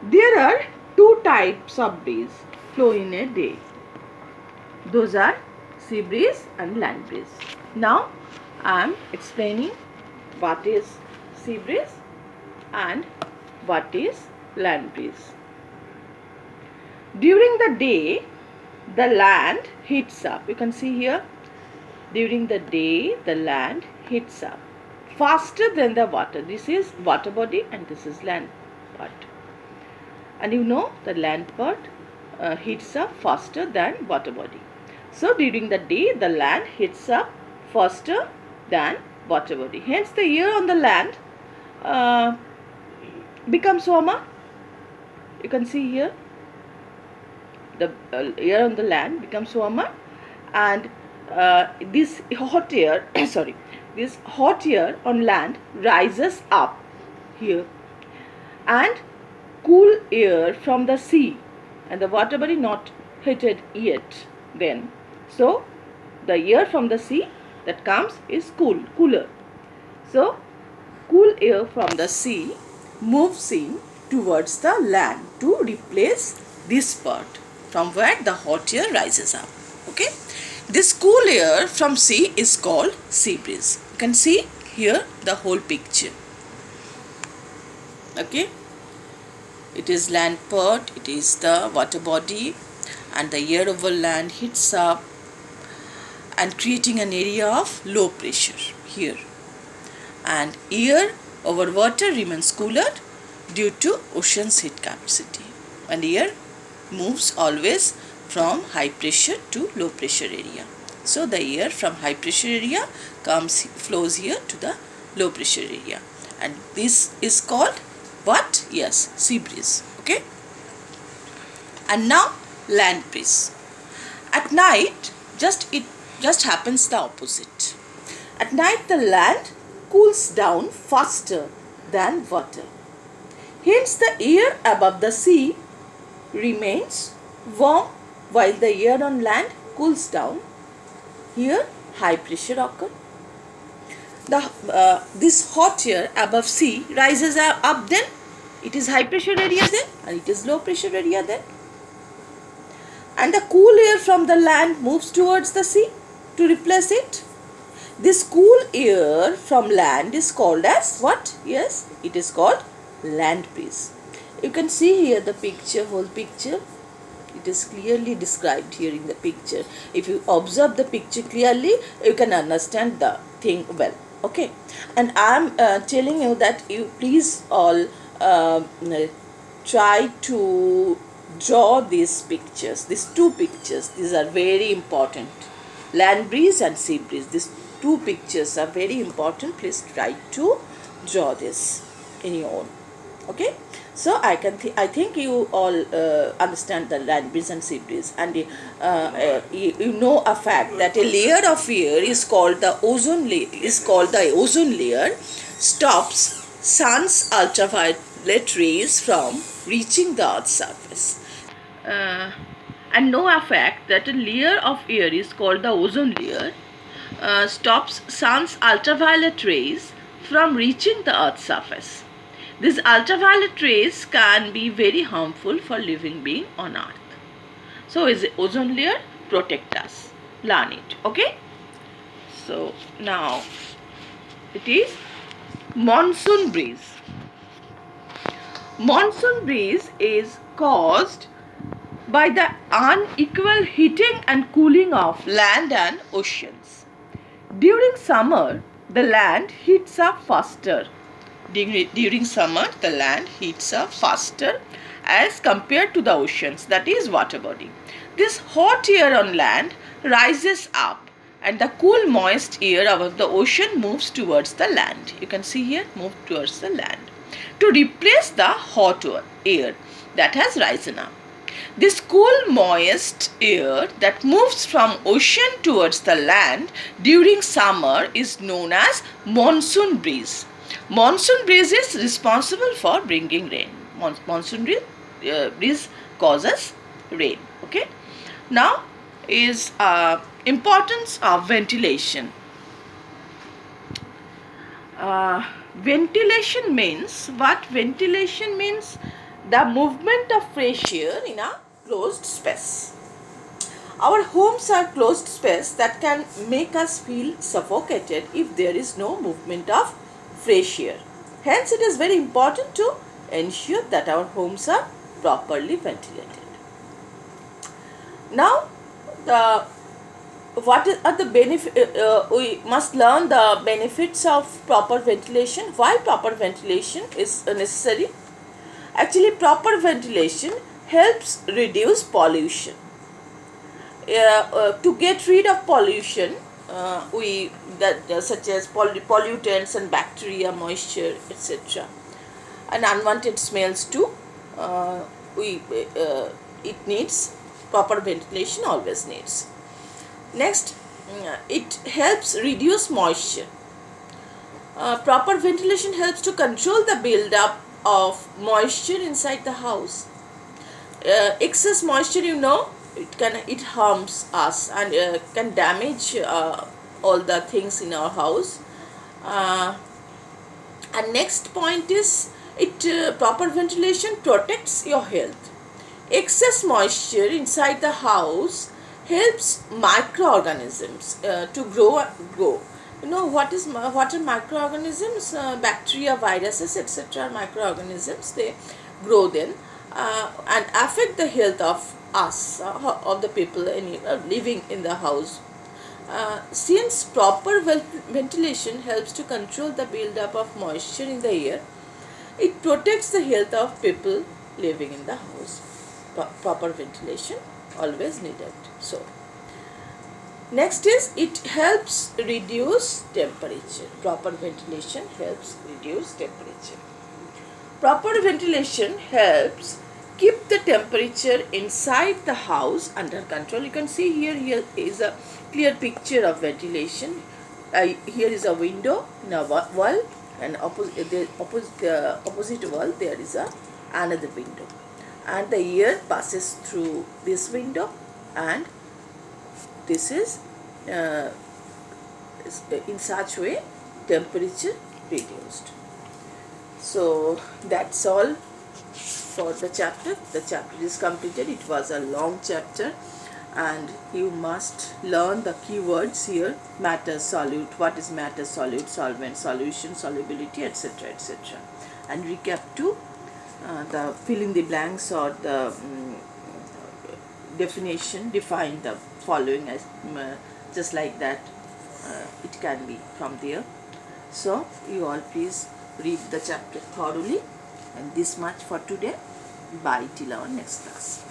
There are two types of breeze flow in a day. Those are sea breeze and land breeze. Now I am explaining what is sea breeze and what is land breeze. During the day, the land heats up. You can see here, during the day, the land heats up faster than the water. This is water body and this is land part. And you know the land part heats up faster than water body. So during the day, the land heats up faster than water body. Hence the air on the land becomes warmer. You can see here, the air on the land becomes warmer, and this hot air this hot air on land rises up here, and cool air from the sea, and the water body not heated yet then, so the air from the sea that comes is cooler. So cool air from the sea moves in towards the land to replace this part from where the hot air rises up. Okay, this cool air from sea is called sea breeze. You can see here the whole picture. Okay, it is land part, it is the water body, and the air over land heats up and creating an area of low pressure here, and air over water remains cooler due to ocean's heat capacity, and air moves always from high pressure to low pressure area. So the air from high pressure area flows here to the low pressure area, and this is called what? Yes, sea breeze. Okay, and now land breeze. At night, it just happens the opposite. At night the land cools down faster than water. Hence the air above the sea remains warm while the air on land cools down. Here high pressure occurs. This hot air above sea rises up, then it is high pressure area then, and it is low pressure area then. And the cool air from the land moves towards the sea to replace it. This cool air from land is called as what? Yes, it is called land breeze. You can see here the picture, whole picture. It is clearly described here in the picture. If you observe the picture clearly, you can understand the thing well. Okay, and I am telling you that you please all try to draw these pictures, these two pictures. These are very important. Land breeze and sea breeze. These two pictures are very important. Please try to draw this in your own. Okay, so I think you all understand the land breeze and sea breeze, and you know a fact that a layer of air is called the ozone layer, stops sun's ultraviolet rays from reaching the earth's surface. And know a fact that a layer of air is called the ozone layer, stops sun's ultraviolet rays from reaching the earth's surface. These ultraviolet rays can be very harmful for living being on earth. So is the ozone layer protect us? Learn it. Okay. So now it is monsoon breeze. Monsoon breeze is caused by the unequal heating and cooling of land and oceans. During summer, the land heats up faster. During summer, the land heats up faster as compared to the oceans, that is water body. This hot air on land rises up, and the cool moist air above the ocean moves towards the land. You can see here, move towards the land to replace the hot air that has risen up. This cool moist air that moves from ocean towards the land during summer is known as monsoon breeze. Monsoon breeze is responsible for bringing rain. Monsoon breeze causes rain. Okay. Now is importance of ventilation. Ventilation means what? Ventilation means the movement of fresh air in a closed space. Our homes are closed space that can make us feel suffocated if there is no movement of fresh air. Hence, it is very important to ensure that our homes are properly ventilated. Now, the what are the benefit? We must learn the benefits of proper ventilation. Why proper ventilation is necessary? Actually, proper ventilation helps reduce pollution. To get rid of pollution, such as pollutants and bacteria, moisture, etc., and unwanted smells too. We It needs proper ventilation. Always needs. Next, it helps reduce moisture. Proper ventilation helps to control the build-up of moisture inside the house. Excess moisture, it harms us and can damage all the things in our house. And next point is, it proper ventilation protects your health. Excess moisture inside the house helps microorganisms to grow. What are microorganisms? Bacteria, viruses, etc. Microorganisms, they grow then and affect the health of us, of the people living in the house. Since proper ventilation helps to control the build-up of moisture in the air, it protects the health of people living in the house. Proper ventilation always needed. So, next is, it helps reduce temperature. Proper ventilation helps reduce temperature. Proper ventilation helps keep the temperature inside the house under control. You can see here is a clear picture of ventilation. Here is a window in a wall, and opposite wall there is another window, and the air passes through this window, and this is in such way temperature reduced. So that's all for the chapter. The chapter is completed. It was a long chapter, and you must learn the keywords here: matter, solute, what is matter, solute, solvent, solution, solubility, etc., etc., and recap to the fill in the blanks or the define the following as just like that. It can be from there. So you all please read the chapter thoroughly, and this much for today. Bye till our next class.